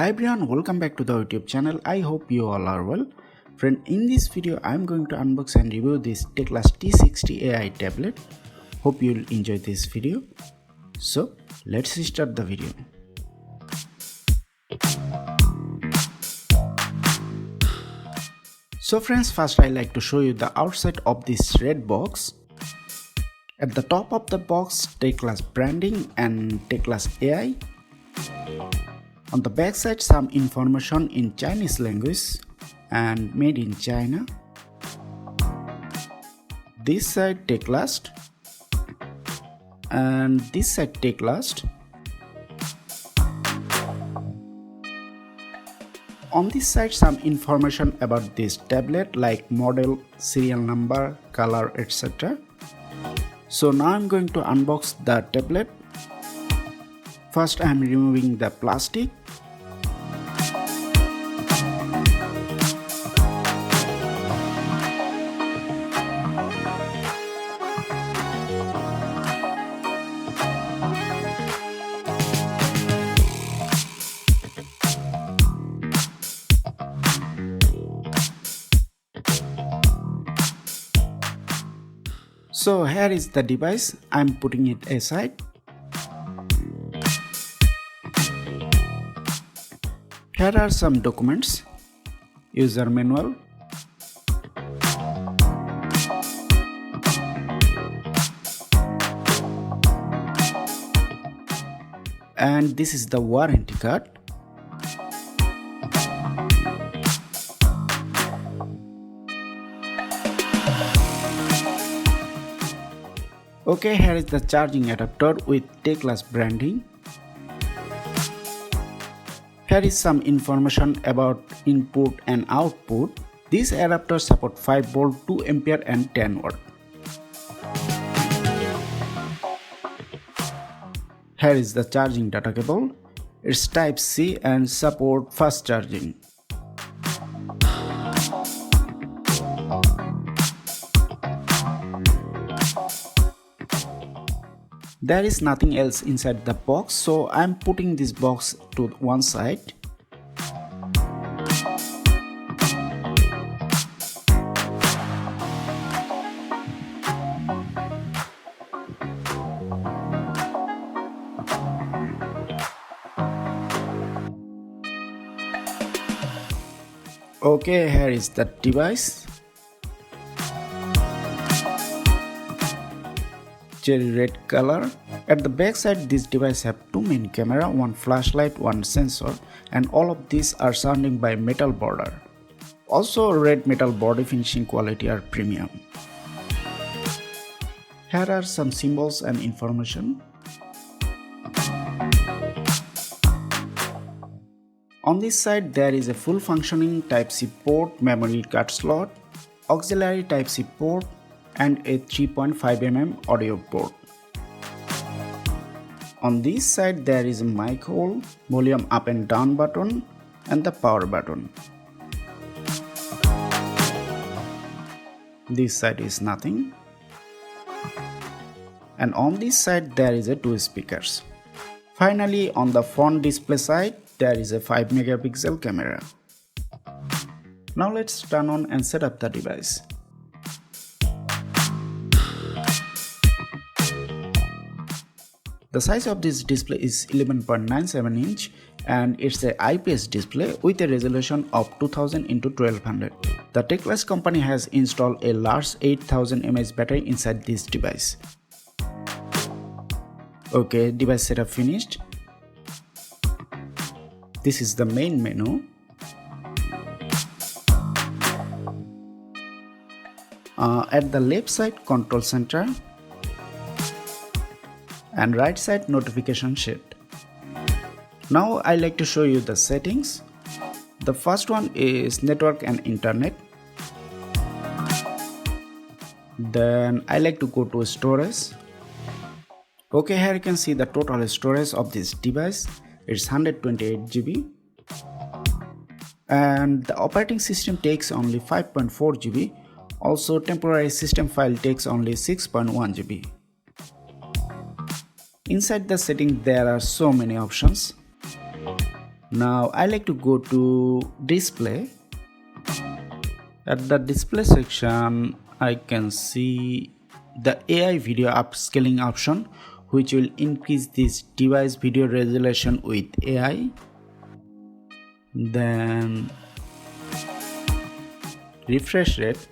Hi everyone, welcome back to the YouTube channel. I hope you all are well. Friend, in this video I'm going to unbox and review this Teclast T60 AI tablet. Hope you'll enjoy this video. So let's start the video. So friends, first I like to show you the outside of this red box. At the top of the box, Teclast branding and Teclast AI. On the back side, some information in Chinese language and made in China. This side Teclast and this side Teclast. On this side, some information about this tablet like model, serial number, color, etc. So now I'm going to unbox the tablet. First I am removing the plastic. So here is the device. I am putting it aside. Here are some documents, user manual, and this is the warranty card. Okay, here is the charging adapter with Teclast branding. Here is some information about input and output. This adapter supports 5 volt, 2 ampere and 10 watt. Here is the charging data cable. It's type C and support fast charging. There is nothing else inside the box, so I'm putting this box to one side. Okay, here is the device. Cherry red color. At the back side, this device have two main camera, one flashlight, one sensor, and all of these are surrounded by metal border. Also, red metal body finishing quality are premium. Here are some symbols and information. On this side, there is a full functioning Type-C port, memory card slot, auxiliary Type-C port, and a 3.5mm audio port. On this side there is a mic hole, volume up and down button, and the power button. This side is nothing. And on this side there is a 2 speakers. Finally, on the front display side there is a 5 megapixel camera. Now let's turn on and set up the device. The size of this display is 11.97 inch and it's a IPS display with a resolution of 2000 x 1200. The Teclast company has installed a large 8000 mAh battery inside this device. Okay, device setup finished. This is the main menu. At the left side, control center, and right side notification sheet. Now I like to show you the settings. The first one is network and internet. Then I like to go to storage. Okay, here you can see the total storage of this device. It's 128 GB. And the operating system takes only 5.4 GB. Also, temporary system file takes only 6.1 GB. Inside the setting there are so many options. Now I like to go to display. At the display section, I can see the AI video upscaling option, which will increase this device video resolution with AI. Then refresh rate.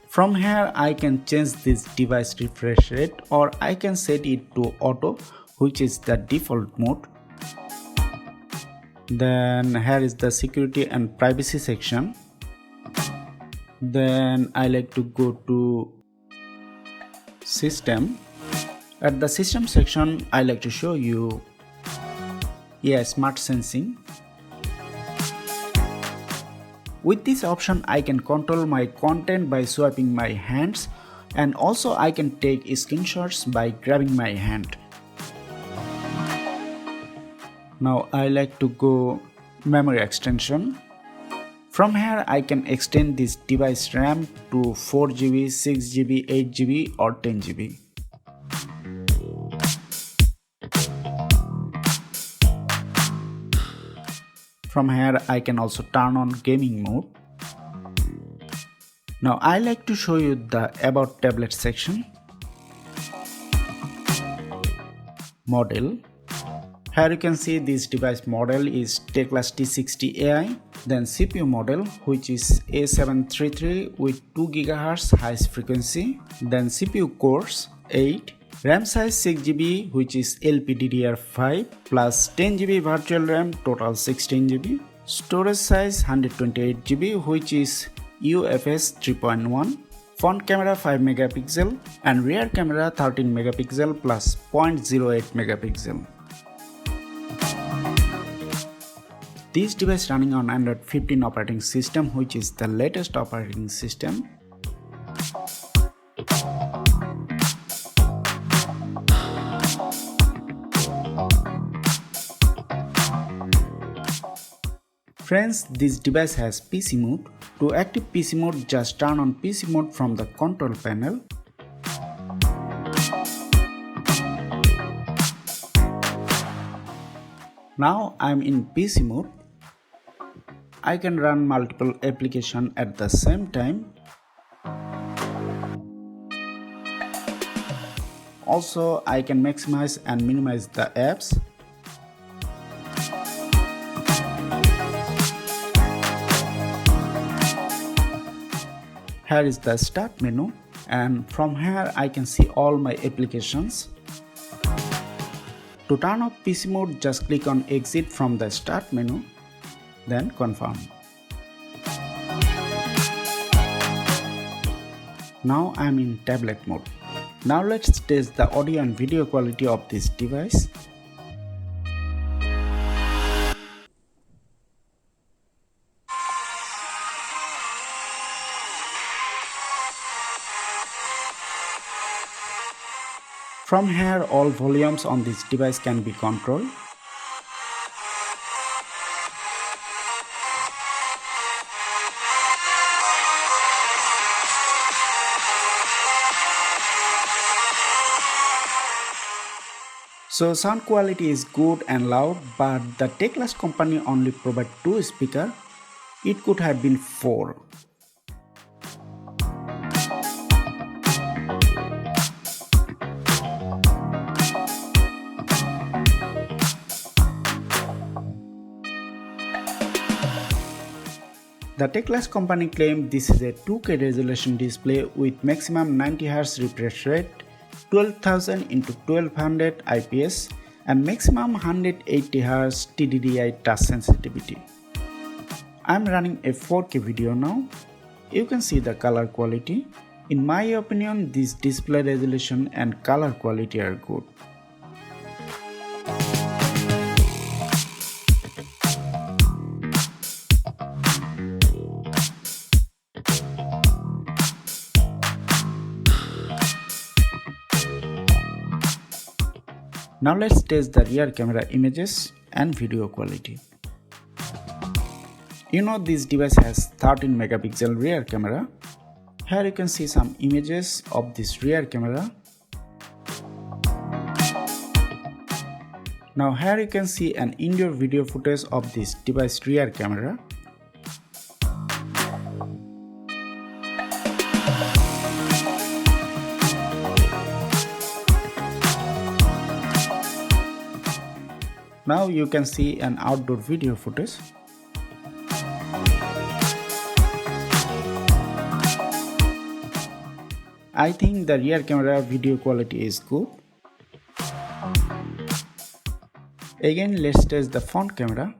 From here I can change this device refresh rate, or I can set it to auto, which is the default mode. Then here is the security and privacy section. Then I like to go to system. At the system section, I like to show you smart sensing. With this option, I can control my content by swiping my hands, and also I can take screenshots by grabbing my hand. Now I like to go memory extension. From here I can extend this device RAM to 4GB, 6GB, 8GB or 10GB. From here I can also turn on gaming mode. Now I like to show you the about tablet section. Model. Here you can see this device model is Teclast T60 AI. Then CPU model, which is A733 with 2 GHz highest frequency. Then CPU cores 8. RAM size 6GB, which is LPDDR5 plus 10GB virtual RAM, total 16GB. Storage size 128GB, which is UFS 3.1. Front camera 5 megapixel and rear camera 13 megapixel plus 0.08 megapixel. This device running on Android 15 operating system, which is the latest operating system. Friends, this device has PC mode. To active PC mode, just turn on PC mode from the control panel. Now I am in PC mode. I can run multiple applications at the same time. Also, I can maximize and minimize the apps. Here is the start menu, and from here I can see all my applications. To turn off PC mode, just click on exit from the start menu, then confirm. Now I am in tablet mode. Now let's test the audio and video quality of this device. From here, all volumes on this device can be controlled. So sound quality is good and loud, but the Teclast company only provide 2 speakers. It could have been 4. The Teclast company claimed this is a 2K resolution display with maximum 90Hz refresh rate, 12,000 x 1200 IPS and maximum 180Hz TDDI touch sensitivity. I am running a 4K video now. You can see the color quality. In my opinion, this display resolution and color quality are good. Now let's test the rear camera images and video quality. You know this device has 13 megapixel rear camera. Here you can see some images of this rear camera. Now here you can see an indoor video footage of this device rear camera. Now you can see an outdoor video footage. I think the rear camera video quality is good. Again, let's test the front camera.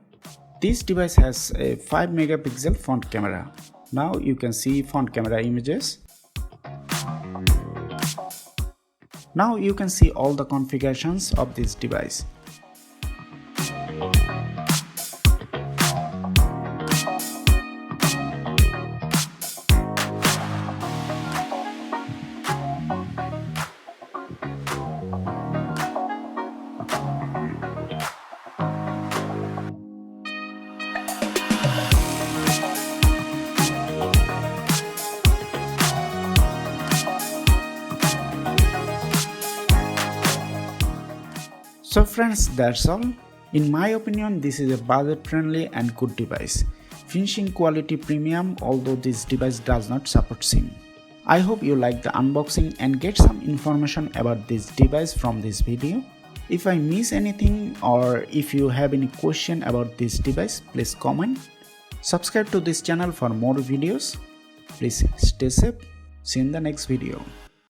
This device has a 5 megapixel front camera. Now you can see front camera images. Now you can see all the configurations of this device. So friends, that's all. In my opinion, this is a budget friendly and good device. Finishing quality premium, although this device does not support SIM. I hope you like the unboxing and get some information about this device from this video. If I miss anything or if you have any question about this device, please comment. Subscribe to this channel for more videos. Please stay safe. See you in the next video.